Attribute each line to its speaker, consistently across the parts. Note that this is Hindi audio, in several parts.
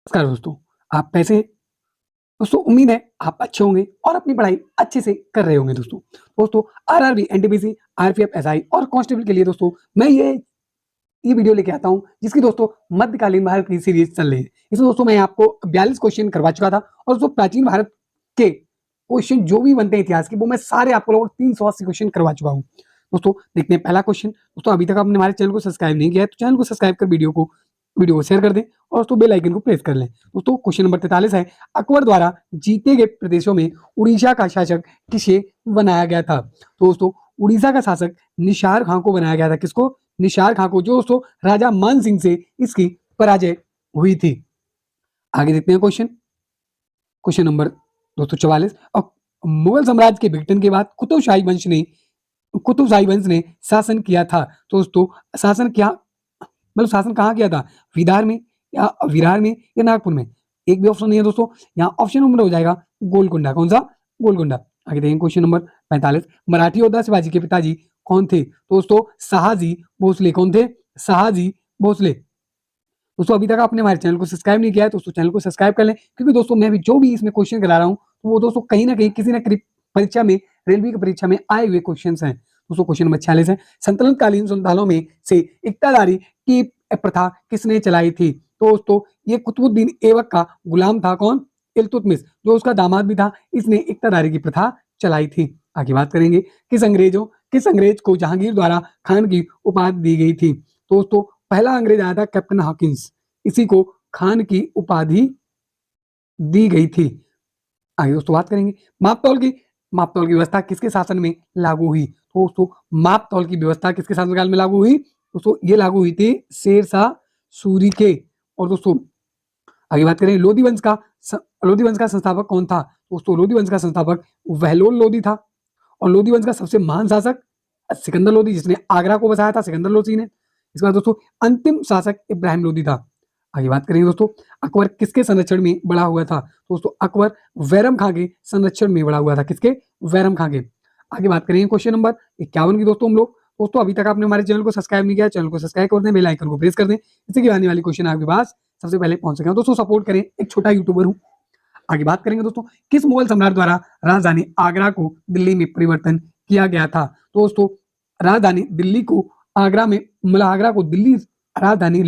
Speaker 1: नमस्कार दोस्तों, आप कैसे हैं? दोस्तों उम्मीद है आप अच्छे होंगे और अपनी पढ़ाई अच्छे से कर रहे होंगे दोस्तों। दोस्तों आरआरबी, एनटीपीसी, आरपीएफ, एसआई और कांस्टेबल के लिए दोस्तों मैं ये वीडियो लेके आता हूँ जिसकी दोस्तों मध्यकालीन भारत की सीरीज चल रही है। इसमें दोस्तों मैं आपको 42 क्वेश्चन करवा चुका था और दोस्तों प्राचीन भारत के क्वेश्चन जो भी बनते हैं इतिहास के वो मैं सारे आपको लगभग 380 क्वेश्चन करवा चुका हूँ। दोस्तों देखते हैं पहला क्वेश्चन। दोस्तों अभी तक आपने हमारे चैनल को सब्सक्राइब नहीं किया है तो चैनल को सब्सक्राइब कर वीडियो को शेयर कर दें और दोस्तों बेल आइकन को प्रेस कर लें। दोस्तों क्वेश्चन नंबर 43 है, अकबर द्वारा जीते गए प्रदेशों में उड़ीसा का शासक किसे बनाया गया था? तो दोस्तों उड़ीसा का शासक निसार खां को बनाया गया था। किसको? निसार खां को, जो दोस्तों राजा मान सिंह से इसकी पराजय हुई थी। आगे देखते हैं क्वेश्चन नंबर 244। और मुगल साम्राज्य के विघटन के बाद कुतुबशाही वंश ने शासन किया था। तो दोस्तों शासन कहाँ किया था? विरार में या नागपुर में? एक भी ऑप्शन नहीं है दोस्तों। यहाँ ऑप्शन नंबर हो जाएगा गोलकुंडा। कौन सा? गोलकुंडा। आगे देखेंगे क्वेश्चन नंबर 45। मराठी योद्धा शिवाजी के पिताजी कौन थे? तो दोस्तों शहाजी भोसले। कौन थे? शहाजी भोसले। दोस्तों अभी तक आपने हमारे चैनल को सब्सक्राइब नहीं किया है तो दोस्तों चैनल को सब्सक्राइब कर लें, क्योंकि दोस्तों मैं भी जो भी इसमें क्वेश्चन करा रहा हूँ तो वो दोस्तों कहीं ना कहीं किसी न कहीं परीक्षा में, रेलवे की परीक्षा में आए हुए क्वेश्चन हैं। दोस्तों क्वेश्चन नंबर 46 है, संतलनकालीन सुल्तानों में से इक्तादारी की प्रथा किसने चलाई थी? तो दोस्तों ये कुतुबुद्दीन ऐबक का गुलाम था। कौन? इल्तुतमिश, जो उसका दामाद भी था। इसने इक्तादारी की प्रथा चलाई थी। आगे बात करेंगे किस अंग्रेज को जहांगीर द्वारा खान की उपाधि दी गई थी? तो दोस्तों पहला अंग्रेज आया था कैप्टन हॉकिंस, इसी को खान की उपाधि दी गई थी। आगे दोस्तों बात करेंगे मापतौल की व्यवस्था किसके शासन में लागू हुई? तो दोस्तों मापतौल की व्यवस्था किसके शासनकाल में लागू हुई? दोस्तों ये लागू हुई थी शेरशाह सूरी के। और दोस्तों आगे बात करें लोधी वंश का संस्थापक कौन था? दोस्तों लोधी वंश का संस्थापक बहलोल लोधी था। और लोधी वंश का सबसे महान शासक सिकंदर लोधी, जिसने आगरा को बसाया था, सिकंदर लोधी ने। इसके बाद दोस्तों अंतिम शासक इब्राहिम लोधी था। आगे बात करेंगे दोस्तों अकबर किसके संरक्षण में बड़ा हुआ था? दोस्तों अकबर बैरम खां के संरक्षण में बड़ा हुआ था। किसके? बैरम खां के। आगे बात करेंगे क्वेश्चन नंबर 51 की। दोस्तों हम लोग अभी तक आपने हमारे चैनल को सब्सक्राइब नहीं किया, चैनल को सब्सक्राइब कर दें, बेल आइकन को प्रेस कर दें, इससे कि आने वाली क्वेश्चन आपके पास सबसे पहले पहुंच सके। दोस्तों सपोर्ट करें, एक छोटा यूट्यूबर हूँ। आगे बात करेंगे दोस्तों किस मुगल सम्राट द्वारा राजधानी आगरा को दिल्ली में परिवर्तन किया गया था? तो दोस्तों राजधानी दिल्ली को आगरा में आगरा को दिल्ली राजधानी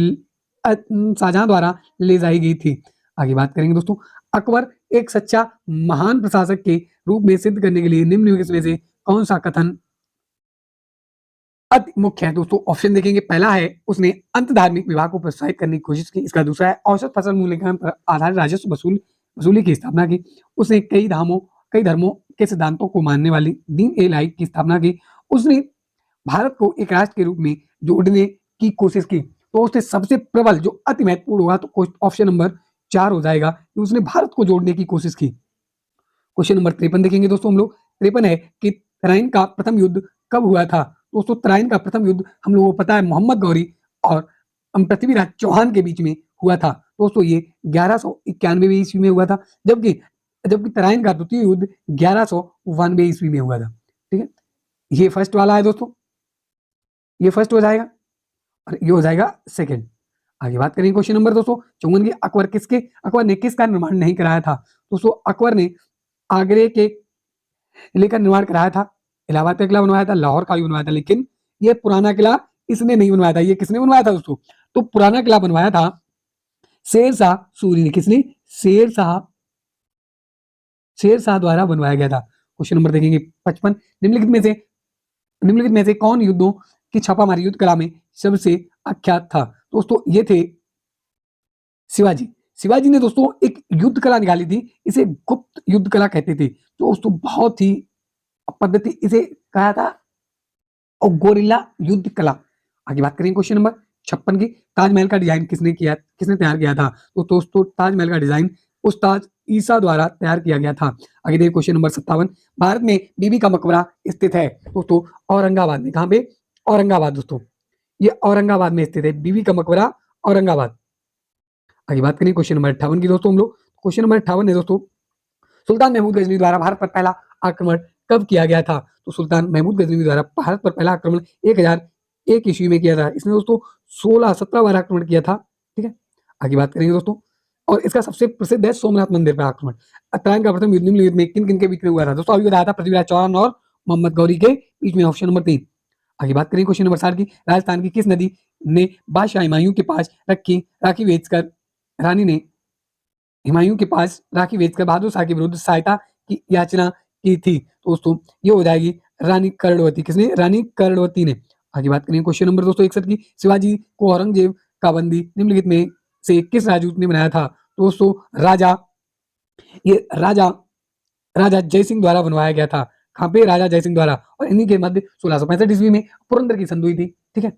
Speaker 1: शाहजहां द्वारा ले जाई गई थी। आगे बात करेंगे दोस्तों अकबर एक सच्चा महान प्रशासक के रूप में सिद्ध करने के लिए निम्नलिखित में से कौन सा कथन अति मुख्य है? दोस्तों ऑप्शन देखेंगे। पहला है उसने अंत धार्मिक विवाह को प्रोत्साहित करने की कोशिश की। इसका दूसरा है औसत फसल मूल्यांकन पर आधारित राजस्व वसूली की स्थापना की। उसने कई धर्मों के सिद्धांतों को मानने वाली दीन ए इलाही की स्थापना की। उसने भारत को एक राष्ट्र के रूप में जोड़ने की कोशिश की। तो उसने सबसे प्रबल जो अति महत्वपूर्ण होगा तो ऑप्शन नंबर 4 हो जाएगा कि उसने भारत को जोड़ने की कोशिश की। क्वेश्चन नंबर 53 देखेंगे दोस्तों हम लोग। 53 है कि तराइन का प्रथम युद्ध कब हुआ था? दोस्तों तराइन का प्रथम युद्ध हम लोगों को पता है मोहम्मद गौरी और पृथ्वीराज चौहान के बीच में हुआ था। दोस्तों ये 1191 ईस्वी में हुआ था, जबकि तराइन का द्वितीय युद्ध 1192 ईस्वी में हुआ था। ठीक है, ये फर्स्ट वाला है दोस्तों, ये फर्स्ट हो जाएगा और ये हो जाएगा सेकंड। आगे बात करेंगे क्वेश्चन नंबर 254 की। अकबर ने किसका निर्माण नहीं कराया था? दोस्तों अकबर ने आगरे के किले का निर्माण कराया था, इलाहाबाद का किला बनवाया था, लाहौर का भी बनवाया था, लेकिन ये पुराना किला इसने नहीं बनवाया था। ये किसने बनवाया था दोस्तों? तो पुराना किला बनवाया था शेरशाह सूरी ने। किसने? शेरशाह द्वारा बनवाया गया था। क्वेश्चन नंबर देखेंगे 55। निम्नलिखित में से कौन युद्धों की छापामारी युद्ध कला में सबसे अख्यात था? दोस्तों ये थे शिवाजी ने दोस्तों एक युद्ध कला निकाली थी, इसे गुप्त युद्ध कला कहते थे। तो दोस्तों बहुत ही पद्धति इसे कहा था और गोरिल्ला युद्ध कला। आगे बात करेंगे क्वेश्चन नंबर 56 की। ताजमहल का डिजाइन किसने तैयार किया था? तो दोस्तों ताजमहल का डिजाइन उस्ताद ईसा द्वारा तैयार किया गया था। आगे देखिए क्वेश्चन नंबर 57। भारत में बीबी का मकबरा स्थित है दोस्तों औरंगाबाद में। कहाँ पे? औरंगाबाद। दोस्तों ये औरंगाबाद में स्थित है बीबी का मकबरा, औरंगाबाद। आगे बात करें क्वेश्चन नंबर 58 की। दोस्तों हम लोग क्वेश्चन नंबर 58 है दोस्तों, सुल्तान महमूद गजनी द्वारा भारत पर पहला आक्रमण कब किया गया था? तो सुल्तान महमूद गजनी द्वारा भारत पर पहला आक्रमण 1001 ईस्वी में किया था। इसने दोस्तों 17 बार आक्रमण किया था। ठीक है, आगे बात करेंगे दोस्तों और इसका सबसे प्रसिद्ध है सोमनाथ मंदिर पर आक्रमण। उत्तरायण का प्रथम युद्ध निम्नलिखित में किन किन के बीच में हुआ था? दोस्तों अभी बताया था पृथ्वीराज चौहान और मोहम्मद गौरी के बीच में, ऑप्शन नंबर 3। आगे बात करें क्वेश्चन नंबर 7 की, राजस्थान की किस नदी ने बादशाह हुमायूं के पास राखी बेचकर रानी ने हुमायूं के पास राखी बेचकर बहादुर शाह के विरुद्ध सहायता की याचना की थी? तो दोस्तों ये हो जाएगी रानी कर्णवती। किसने? रानी कर्णवती ने। आगे बात करें क्वेश्चन नंबर दोस्तों 61 की, शिवाजी को औरंगजेब का बंदी निम्नलिखित में से किस राजपूत ने बनाया था? तो दोस्तों राजा राजा जयसिंह द्वारा बनवाया गया था। कहाँ पे? राजा जयसिंह द्वारा। और इन्हीं के मध्य 1665 ईस्वी में पुरंदर की संधि हुई थी। ठीक है,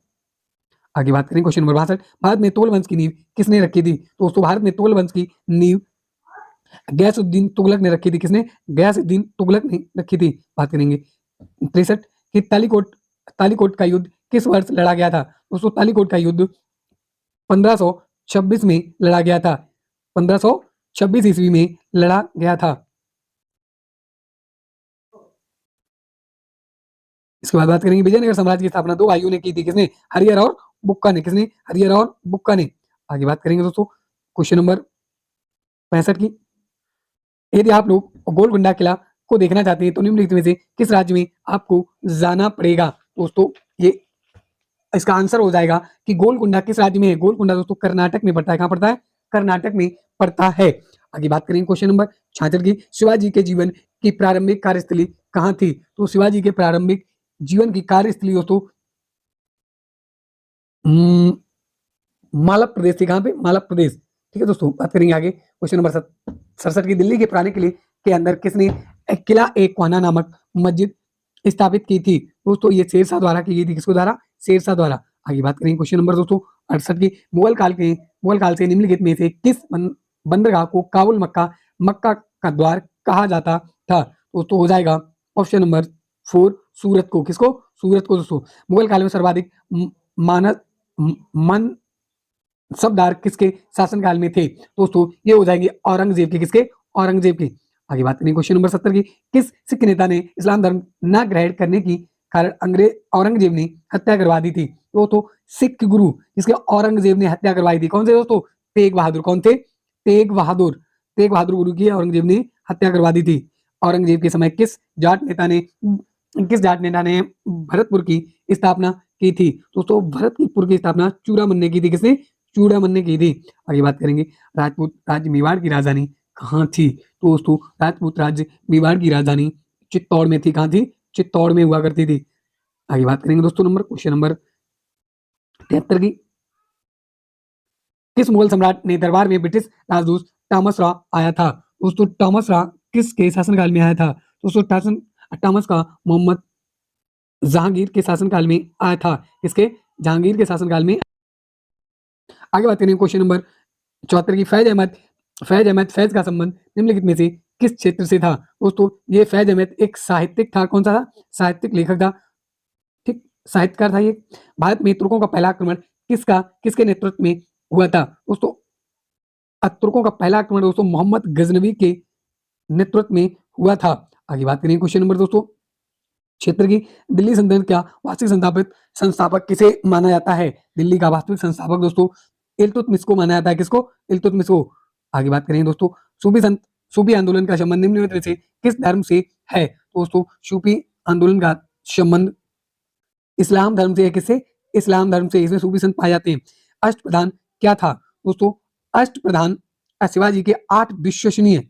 Speaker 1: आगे बात करें क्वेश्चन नंबर 62, भारत में तोल वंश की नींव किसने रखी थी? तो दोस्तों भारत में तोल वंश की नींव गयासुद्दीन तुगलक ने रखी थी। किसने? गयासुद्दीन तुगलक ने रखी थी। बात करेंगे 63 की, तालीकोट का युद्ध किस वर्ष लड़ा गया था? दोस्तों तालीकोट का युद्ध 1526 में लड़ा गया था। 1526 ईस्वी में लड़ा गया था। इसके बाद बात करेंगे विजयनगर साम्राज्य की स्थापना 2 भाइयों ने की थी। किसने? हरिहर और बुक्का ने। किसने? हरिहर और बुक्का ने। आगे बात करेंगे दोस्तों क्वेश्चन नंबर 65 की, यदि आप लोग गोलकुंडा किला को देखना चाहते हैं तो निम्नलिखित में से किस राज्य में आपको जाना पड़ेगा? दोस्तों ये इसका आंसर हो जाएगा कि गोलकुंडा किस राज्य में है? गोलकुंडा दोस्तों कर्नाटक में पड़ता है। कहां पड़ता है? कर्नाटक में पड़ता है। आगे बात करेंगे क्वेश्चन नंबर 66 की, शिवाजी के जीवन की प्रारंभिक कार्यस्थली कहां थी? तो शिवाजी के प्रारंभिक जीवन की कार्यस्थली दोस्तों मालव प्रदेश थी। कहां पे? मालव प्रदेश। ठीक है दोस्तों, बात करेंगे आगे क्वेश्चन नंबर 67 की, दिल्ली के पुराने किले के अंदर किसने किला ए ख्वाना नामक मस्जिद स्थापित की थी? दोस्तों ये शेरशाह द्वारा की गई थी। किसको द्वारा? शेरशाह द्वारा। आगे बात करेंगे क्वेश्चन नंबर दोस्तों 68 की, मुगल काल से निम्नलिखित में से किस बंदरगाह को काबुल मक्का का द्वार कहा जाता था? दोस्तों हो जाएगा ऑप्शन नंबर 4 सूरत को। किसको? सूरत को। दोस्तों मुगल काल में सर्वाधिक मानस मन सबदार किसके शासनकाल में थे? दोस्तों ये हो जाएंगे औरंगजेब के। किसके? औरंगजेब के। आगे बात करेंगे क्वेश्चन नंबर 70 की, किस सिख नेता ने इस्लाम धर्म न ग्रहण करने की कारण अंग्रेज औरंगजेब ने हत्या करवा दी थी? तो सिख गुरु जिसके औरंगजेब ने हत्या करवाई थी, कौन से दोस्तों? तेग बहादुर। कौन थे? तेग बहादुर। तेग बहादुर गुरु की औरंगजेब ने हत्या करवा दी थी। औरंगजेब के समय किस जाट नेता ने भरतपुर की स्थापना की थी? दोस्तों भरतपुर की स्थापना चूड़ामन ने की थी। किसने? चूड़ामन ने की थी। आगे बात करेंगे राजपूत राज्य मेवाड़ की राजधानी कहाँ थी? तो दोस्तों राजपूत राज्य मेवाड़ की राजधानी चित्तौड़ में थी। कहाँ थी? चित्तौड़ में हुआ करती थी। आगे बात करेंगे दोस्तों क्वेश्चन नंबर 73 की, किस मुगल सम्राट ने दरबार में ब्रिटिश राजदूत टॉमस रॉ आया था? दोस्तों टॉमस रॉ किसके शासनकाल में आया था? दोस्तों टॉमस का मोहम्मद जहांगीर के शासनकाल में आया था। किसके? जहांगीर के शासनकाल में। आगे बात करेंगे क्वेश्चन नंबर 74 की, फैज का संबंध निम्नलिखित में से किस क्षेत्र से था? दोस्तों ये फैज अहमद एक साहित्यिक था। कौन सा था? साहित्यिक लेखक था। ठीक, साहित्यकार था ये। भारत में तुर्कों का पहला आक्रमण किसके नेतृत्व में हुआ था? दोस्तों तुर्कों का पहला आक्रमण दोस्तों मोहम्मद गजनवी के नेतृत्व में हुआ था। आगे बात करेंगे क्वेश्चन नंबर दोस्तों क्षेत्र की, दिल्ली सल्तनत का वास्तविक संस्थापक किसे माना जाता है? दिल्ली का वास्तविक संस्थापक दोस्तों इल्तुतमिश को माना जाता है। किसको? इल्तुतमिश को। आगे बात करेंगे दोस्तों सूफी आंदोलन का संबंध निम्नलिखित में से किस धर्म से है? दोस्तों सूफी आंदोलन का संबंध इस्लाम धर्म से है। किससे? इस्लाम धर्म से। इसमें सूफी संत पाए जाते हैं। अष्टप्रधान क्या था? दोस्तों अष्टप्रधान शिवाजी के 8 विश्वसनीय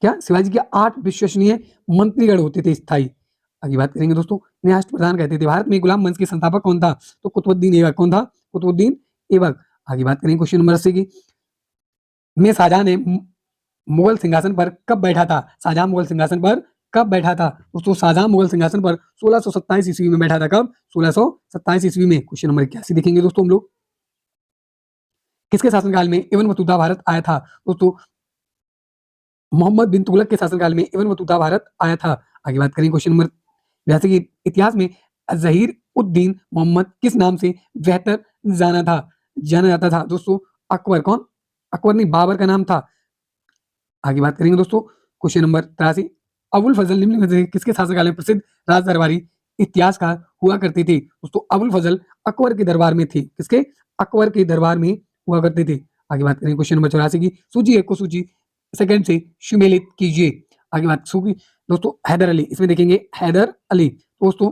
Speaker 1: शिवाजी के 8 विश्वसनीय मंत्रीगण होते थे स्थायी। आगे बात करेंगे दोस्तों इन्हें अष्टप्रधान कहते थे। भारत में गुलाम वंश के संस्थापक कौन था? तो कुतुबुद्दीन ऐबक। कौन था? कुतुबुद्दीन ऐबक। आगे बात करेंगे क्वेश्चन नंबर 80 की, में शाहजहां ने मुगल सिंहासन पर कब बैठा था? शाहजहां मुगल सिंहासन पर कब बैठा था? दोस्तों शाहजहां मुगल सिंहासन पर 1627 ईस्वी में बैठा था। कब? 1627 ईस्वी में। क्वेश्चन नंबर 81 देखेंगे दोस्तों हम लोग, किसके शासनकाल में इब्न बतूता भारत आया था? दोस्तों मोहम्मद बिन तुगलक के शासनकाल में इब्न बतूता भारत आया था। आगे बात करेंगे क्वेश्चन नंबर 82 की, इतिहास में जहीर उद्दीन मोहम्मद किस नाम से बेहतर जाना जाता था? दोस्तों अकबर। कौन? अकबर नहीं, बाबर का नाम था। आगे बात करेंगे दोस्तों क्वेश्चन नंबर 83, अबुल फजल निम्नलिखित में से किसके शासनकाल में प्रसिद्ध राज दरबारी इतिहासकार हुआ करते थे? दोस्तों अबुल फजल अकबर के दरबार में थे। किसके? अकबर के दरबार में हुआ करते थे। आगे बात करें क्वेश्चन नंबर 84 की, सूची 1 को सूची सेकंड से सुमेलित कीजिए। आगे बात सूची दोस्तों हैदर अली, इसमें देखेंगे हैदर अली। दोस्तों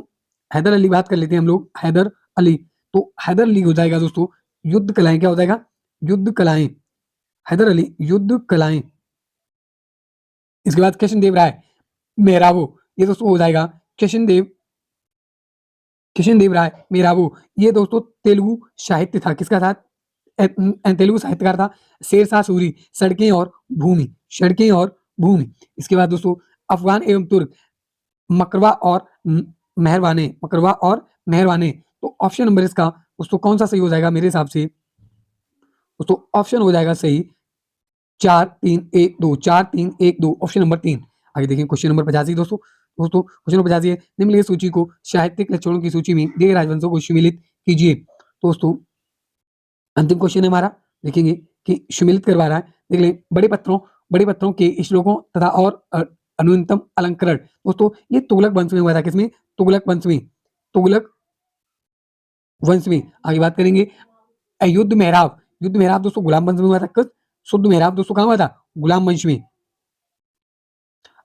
Speaker 1: हैदर अली बात कर लेते हैं हम लोग, हैदर अली। तो हैदर अली हो जाएगा दोस्तों युद्ध कलाएं, क्या हो जाएगा? युद्ध कलाएं, हैदर अली युद्ध कलाएं। इसके बाद कृष्णदेव राय मेहराबो, ये दोस्तों हो जाएगा कृष्णदेव राय मेहराबो। ये दोस्तों तेलुगु साहित्य था, किसका था? तेलुगु साहित्यकार था शेरशाह सूरी, सड़कें और भूमि, सड़कें और भूमि। इसके बाद दोस्तों अफगान एवं तुर्क मकरवा और मेहरबाने, मकरवा और मेहरबाने। तो ऑप्शन नंबर इसका दोस्तों कौन सा सही हो जाएगा मेरे हिसाब से? दोस्तों ऑप्शन हो जाएगा सही 4 3 1 2, 4 3 1 2, ऑप्शन नंबर 3। आगे देखिए क्वेश्चन नंबर 85 दोस्तों। क्वेश्चन नंबर 85 है, निम्नलिखित सूची को साहित्यिक लक्षणों की सूची में दिए गए राजवंशों को सम्मिलित कीजिए। दोस्तों अंतिम क्वेश्चन है हमारा, देखेंगे कि सम्मिलित करवा रहा है। देख लें, बड़े पत्रों के श्लोकों तथा और अनुन्तम अलंकरण। दोस्तों ये तुगलक वंश में हुआ था, किसमें? तुगलक वंश में, तुगलक वंश में। आगे बात करेंगे युद्ध मेहराब, युद्ध मेहराब दोस्तों गुलाम वंश में हुआ था। शुद्ध मेहराब दोस्तों कहाँ हुआ था? गुलाम वंश में।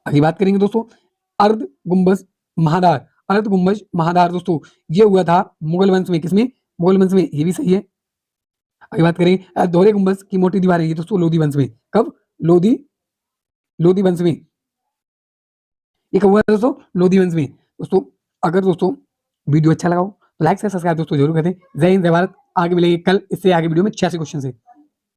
Speaker 1: आगे बात करेंगे दोस्तों अर्ध गुंबज महादार, अर्ध गुंबज महादार दोस्तों ये हुआ था मुगल वंश में, किसमें? मुगल वंश में, ये भी सही है। आगे बात करें दोहरे गुंबज की मोटी दीवारें, ये दोस्तों लोधी वंश में। कब? लोधी वंश में। ये कब हुआ दोस्तों? लोधी वंश में। दोस्तों अगर दोस्तों वीडियो अच्छा लगा हो तो लाइक से सब्सक्राइब दोस्तों जरूर करें। जय हिंद जय भारत। आगे मिलेंगे कल इससे आगे वीडियो में 86 क्वेश्चन से।